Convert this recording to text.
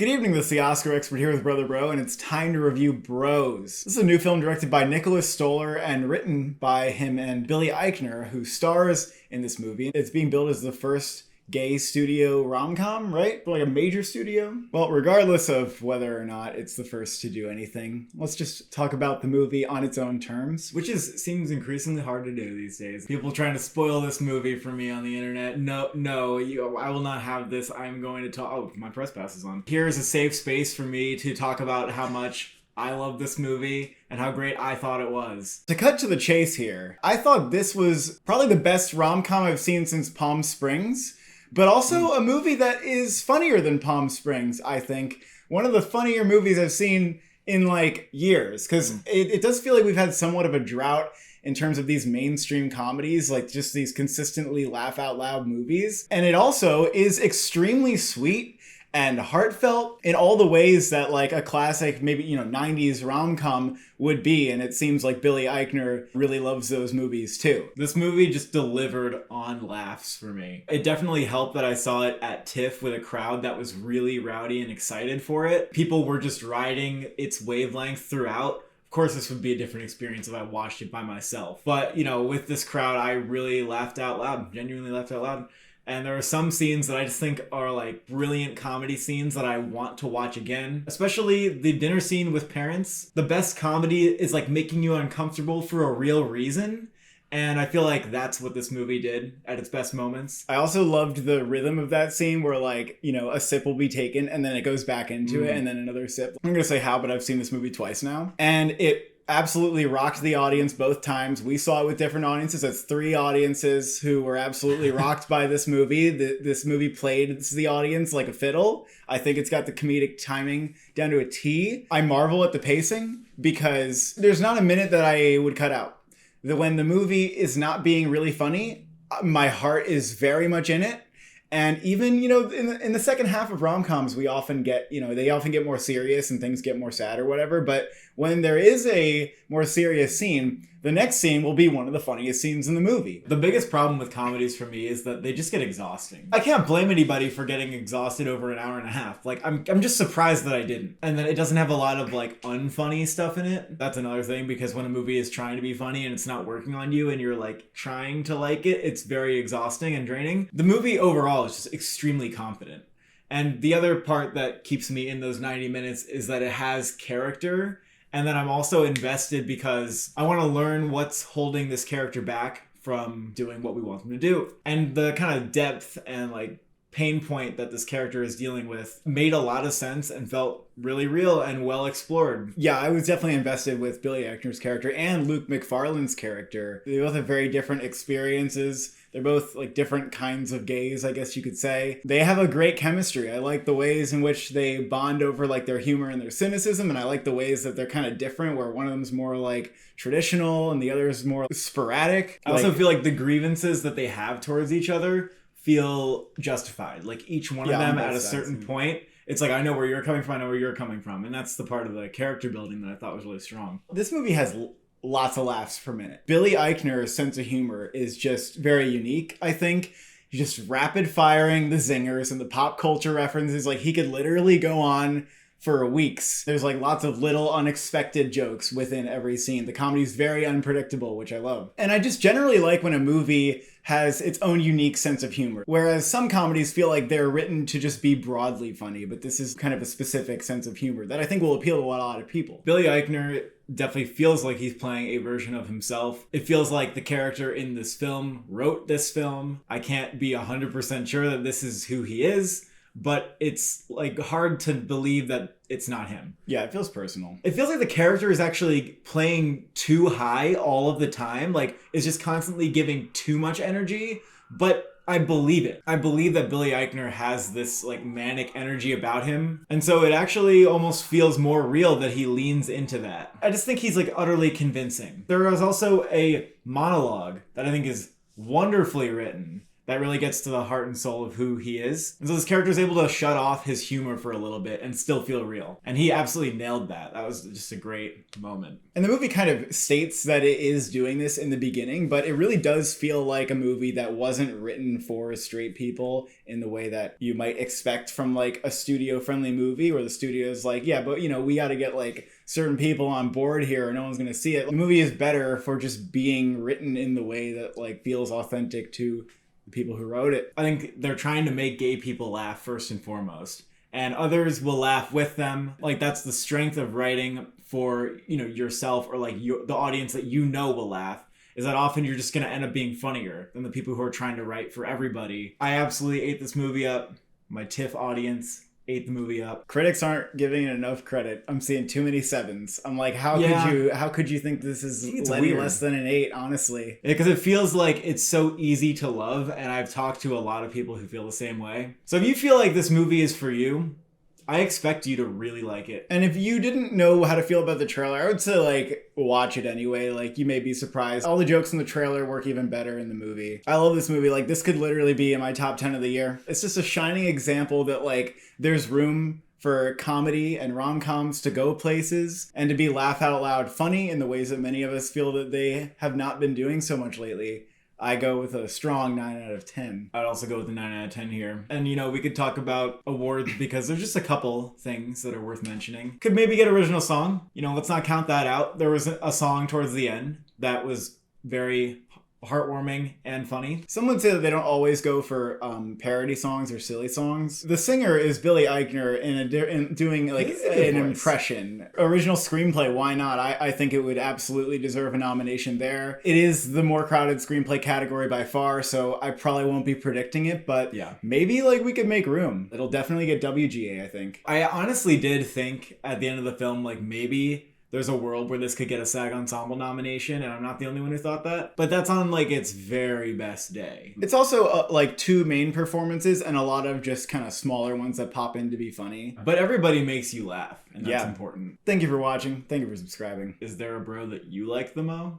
Good evening, this is the Oscar expert here with Brother Bro, and it's time to review Bros. This is a new film directed by Nicholas Stoller and written by him and Billy Eichner, who stars in this movie. It's being billed as the first gay studio rom-com, right? Like a major studio? Well, regardless of whether or not it's the first to do anything, let's just talk about the movie on its own terms. Which seems increasingly hard to do these days. People trying to spoil this movie for me on the internet. No, I will not have this. I'm going to talk. Oh, my press pass is on. Here is a safe space for me to talk about how much I love this movie and how great I thought it was. To cut to the chase here, I thought this was probably the best rom-com I've seen since Palm Springs. But also a movie that is funnier than Palm Springs, I think. One of the funnier movies I've seen in like years. Because it does feel like we've had somewhat of a drought in terms of these mainstream comedies, like just these consistently laugh out loud movies. And it also is extremely sweet and heartfelt in all the ways that like a classic, maybe, 90s rom-com would be. And it seems like Billy Eichner really loves those movies too. This movie just delivered on laughs for me. It definitely helped that I saw it at TIFF with a crowd that was really rowdy and excited for it. People were just riding its wavelength throughout. Of course, this would be a different experience if I watched it by myself. But, with this crowd, I really laughed out loud, genuinely laughed out loud. And there are some scenes that I just think are like brilliant comedy scenes that I want to watch again. Especially the dinner scene with parents. The best comedy is like making you uncomfortable for a real reason. And I feel like that's what this movie did at its best moments. I also loved the rhythm of that scene where like, a sip will be taken and then it goes back into it and then another sip. I'm going to say how, but I've seen this movie twice now. And it absolutely rocked the audience both times. We saw it with different audiences. That's 3 audiences who were absolutely rocked by this movie. This movie played the audience like a fiddle. I think it's got the comedic timing down to a T. I marvel at the pacing because there's not a minute that I would cut out. When the movie is not being really funny, my heart is very much in it. And even, in the second half of rom-coms, we often get, they often get more serious and things get more sad or whatever. But when there is a more serious scene, the next scene will be one of the funniest scenes in the movie. The biggest problem with comedies for me is that they just get exhausting. I can't blame anybody for getting exhausted over an hour and a half. Like, I'm just surprised that I didn't. And that it doesn't have a lot of, like, unfunny stuff in it. That's another thing, because when a movie is trying to be funny and it's not working on you and you're, like, trying to like it, it's very exhausting and draining. The movie overall is just extremely confident. And the other part that keeps me in those 90 minutes is that it has character. And then I'm also invested because I want to learn what's holding this character back from doing what we want them to do. And the kind of depth and like pain point that this character is dealing with made a lot of sense and felt really real and well explored. Yeah, I was definitely invested with Billy Eichner's character and Luke McFarlane's character. They both have very different experiences. They're both like different kinds of gays, I guess you could say. They have a great chemistry. I like the ways in which they bond over like their humor and their cynicism. And I like the ways that they're kind of different, where one of them is more like traditional and the other is more sporadic. I also feel like the grievances that they have towards each other feel justified. Like each one of them at a certain point, it's like, I know where you're coming from, I know where you're coming from. And that's the part of the character building that I thought was really strong. This movie has lots of laughs per minute. Billy Eichner's sense of humor is just very unique, I think. He's just rapid firing the zingers and the pop culture references. Like, he could literally go on for weeks. There's like lots of little unexpected jokes within every scene. The comedy's very unpredictable, which I love. And I just generally like when a movie has its own unique sense of humor. Whereas some comedies feel like they're written to just be broadly funny, but this is kind of a specific sense of humor that I think will appeal to a lot of people. Billy Eichner definitely feels like he's playing a version of himself. It feels like the character in this film wrote this film. I can't be 100% sure that this is who he is, but it's like hard to believe that it's not him. Yeah, it feels personal. It feels like the character is actually playing too high all of the time. Like, is just constantly giving too much energy, but I believe it. I believe that Billy Eichner has this like manic energy about him. And so it actually almost feels more real that he leans into that. I just think he's like utterly convincing. There is also a monologue that I think is wonderfully written that really gets to the heart and soul of who he is. And so this character is able to shut off his humor for a little bit and still feel real. And he absolutely nailed that. That was just a great moment. And the movie kind of states that it is doing this in the beginning, but it really does feel like a movie that wasn't written for straight people in the way that you might expect from like a studio-friendly movie where the studio's like, yeah, but we got to get like certain people on board here or no one's going to see it. The movie is better for just being written in the way that like feels authentic to the people who wrote it. I think they're trying to make gay people laugh first and foremost, and others will laugh with them. Like that's the strength of writing for yourself or like the audience that will laugh, is that often you're just going to end up being funnier than the people who are trying to write for everybody. I absolutely ate this movie up. My TIFF audience ate the movie up. Critics aren't giving it enough credit. I'm seeing too many 7s. I'm like, how could you think this is letting less than an 8, honestly? Because it feels like it's so easy to love, and I've talked to a lot of people who feel the same way. So if you feel like this movie is for you, I expect you to really like it. And if you didn't know how to feel about the trailer, I would say like watch it anyway. Like you may be surprised. All the jokes in the trailer work even better in the movie. I love this movie. Like this could literally be in my top 10 of the year. It's just a shining example that like there's room for comedy and rom-coms to go places and to be laugh out loud funny in the ways that many of us feel that they have not been doing so much lately. I go with a strong 9 out of 10. I'd also go with a 9 out of 10 here. And, we could talk about awards because there's just a couple things that are worth mentioning. Could maybe get original song. Let's not count that out. There was a song towards the end that was very heartwarming and funny. Some would say that they don't always go for parody songs or silly songs. The singer is Billy Eichner in doing like an impression. Original screenplay, why not? I think it would absolutely deserve a nomination there. It is the more crowded screenplay category by far, so I probably won't be predicting it, but yeah, maybe like we could make room. It'll definitely get WGA, I think. I honestly did think at the end of the film, like maybe there's a world where this could get a SAG Ensemble nomination, and I'm not the only one who thought that. But that's on, like, its very best day. It's also, like, 2 main performances and a lot of just kind of smaller ones that pop in to be funny. But everybody makes you laugh, and that's important. Thank you for watching. Thank you for subscribing. Is there a bro that you like the mo?